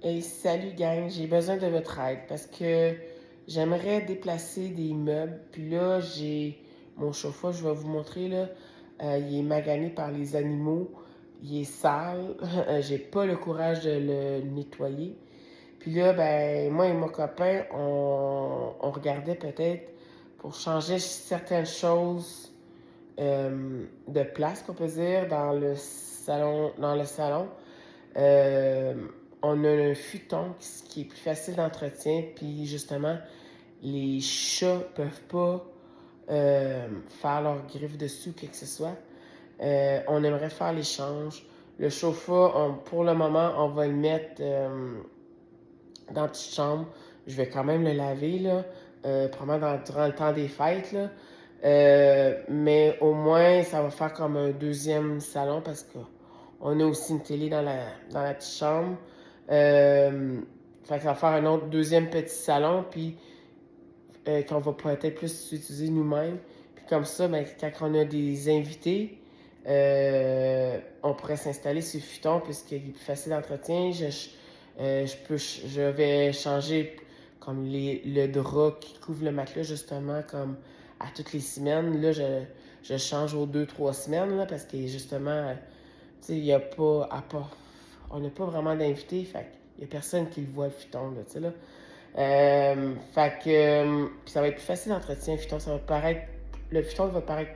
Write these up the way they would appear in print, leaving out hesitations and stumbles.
Hey, salut gang, j'ai besoin de votre aide parce que j'aimerais déplacer des meubles. Puis là, j'ai mon chauffeur, je vais vous montrer là, il est magané par les animaux, il est sale, j'ai pas le courage de le nettoyer. Puis là, ben, moi et mon copain, on regardait peut-être pour changer certaines choses de place, qu'on peut dire, dans le salon. Euh, on a un futon qui est plus facile d'entretien, puis justement, les chats peuvent pas faire leur griffe dessus, quoi que ce soit. On aimerait faire l'échange. Le chauffe-eau, pour le moment, on va le mettre dans la petite chambre. Je vais quand même le laver, là, probablement durant le temps des fêtes, là. Mais au moins, ça va faire comme un deuxième salon parce qu'on a aussi une télé dans la petite chambre. Euh, Fait que ça va faire un autre deuxième petit salon, puis qu'on va peut-être plus utiliser nous-mêmes. Puis comme ça, ben, quand on a des invités, on pourrait s'installer sur le futon puisqu'il est plus facile d'entretien. Je vais changer comme le drap qui couvre le matelas justement comme à toutes les semaines. Là, je change aux 2, 3 semaines là, parce que justement, tu sais, il y a pas à part, on n'a pas vraiment d'invités, fait il y a personne qui le voit le futon là, tu sais là. Fait que puis ça va être plus facile d'entretien, le futon, ça va paraître, le futon va paraître,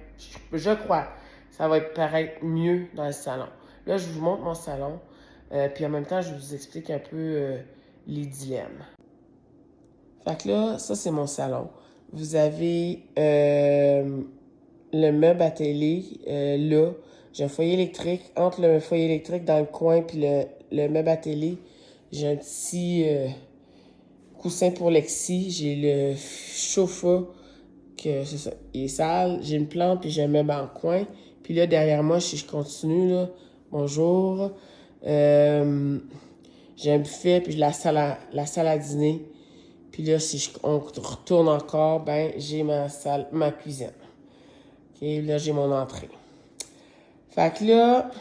je crois, ça va paraître mieux dans le salon. Là, je vous montre mon salon, puis en même temps, je vous explique un peu les dilemmes. Fait que là, ça c'est mon salon. Vous avez le meuble à télé là. J'ai un foyer électrique. Entre le foyer électrique dans le coin puis le meuble à télé, j'ai un petit coussin pour Lexi. J'ai le chauffe-eau que c'est ça, il est sale. J'ai une plante puis j'ai un meuble en coin. Puis là, derrière moi, si je continue, là, bonjour. Euh, j'ai un buffet puis la salle à dîner. Puis là, si on retourne encore, ben j'ai ma cuisine. OK, là, j'ai mon entrée. Fait que là,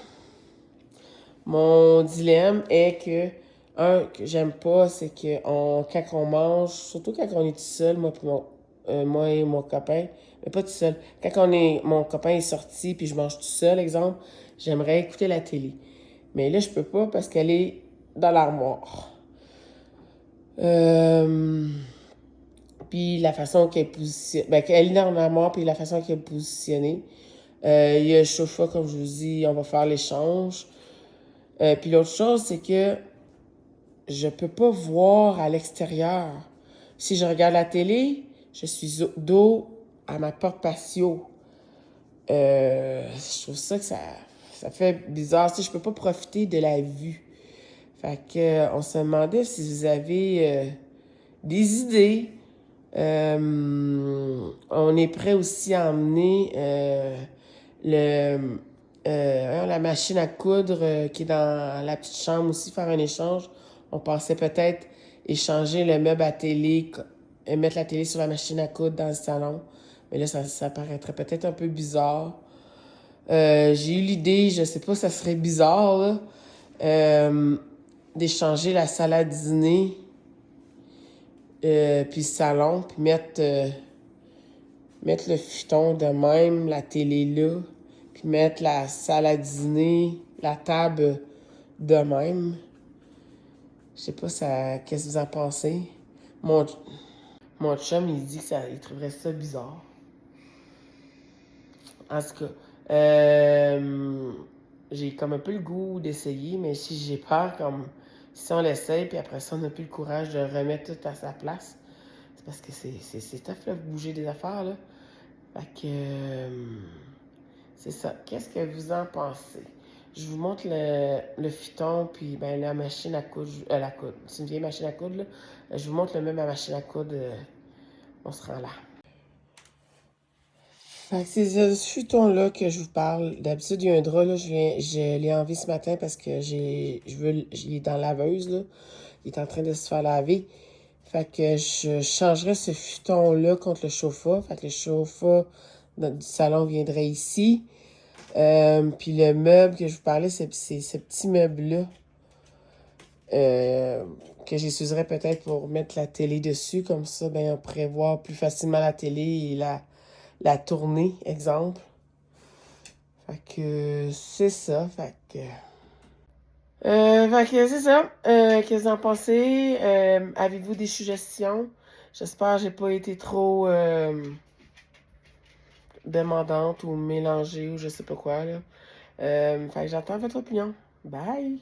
mon dilemme est que j'aime pas, c'est que quand on mange, surtout quand on est tout seul, moi et mon copain, mais pas tout seul, mon copain est sorti puis je mange tout seul, exemple, j'aimerais écouter la télé. Mais là, je peux pas parce qu'elle est dans l'armoire. Euh, Puis la façon qu'elle est positionnée, ben, qu'elle est dans l'armoire, puis la façon qu'elle est positionnée. Il y a le chauffe-eau, comme je vous dis, on va faire l'échange. Puis l'autre chose, c'est que je peux pas voir à l'extérieur. Si je regarde la télé, je suis dos à ma porte patio. Je trouve ça que ça fait bizarre. Si je peux pas profiter de la vue. Fait que, on se demandait si vous avez des idées. On est prêt aussi à emmener la machine à coudre qui est dans la petite chambre aussi, faire un échange. On pensait peut-être échanger le meuble à télé et mettre la télé sur la machine à coudre dans le salon. Mais là, ça paraîtrait peut-être un peu bizarre. J'ai eu l'idée, je sais pas, ça serait bizarre, là, d'échanger la salle à dîner puis le salon, puis mettre le futon de même, la télé là, puis mettre la salle à dîner, la table de même. Je sais pas, qu'est-ce que vous en pensez? Mon, mon chum, il dit il trouverait ça bizarre. En tout cas, j'ai comme un peu le goût d'essayer, mais si j'ai peur, comme si on l'essaye, puis après ça, on n'a plus le courage de remettre tout à sa place, c'est parce que c'est tough, là, bouger des affaires, là. Fait que, c'est ça. Qu'est-ce que vous en pensez? Je vous montre le futon, puis ben, la machine à coudre. C'est une vieille machine à coudre, là. Je vous montre le même à machine à coudre. On se rend là. Fait que c'est ce futon-là que je vous parle. D'habitude, il y a un drap, là. Je l'ai enlevé ce matin parce que il est dans la laveuse, là. Il est en train de se faire laver. Fait que je changerais ce futon-là contre le chauffe-eau. Fait que le chauffe-eau du salon viendrait ici. Puis le meuble que je vous parlais, c'est ce petit meuble-là. que j'utiliserais peut-être pour mettre la télé dessus. Comme ça, ben, on pourrait voir plus facilement la télé et la tourner, exemple. Fait que c'est ça. Fait que c'est ça. Qu'est-ce que vous en pensez? Avez-vous des suggestions? J'espère que j'ai pas été trop demandante ou mélangée ou je sais pas quoi, là. Fait que j'attends votre opinion. Bye!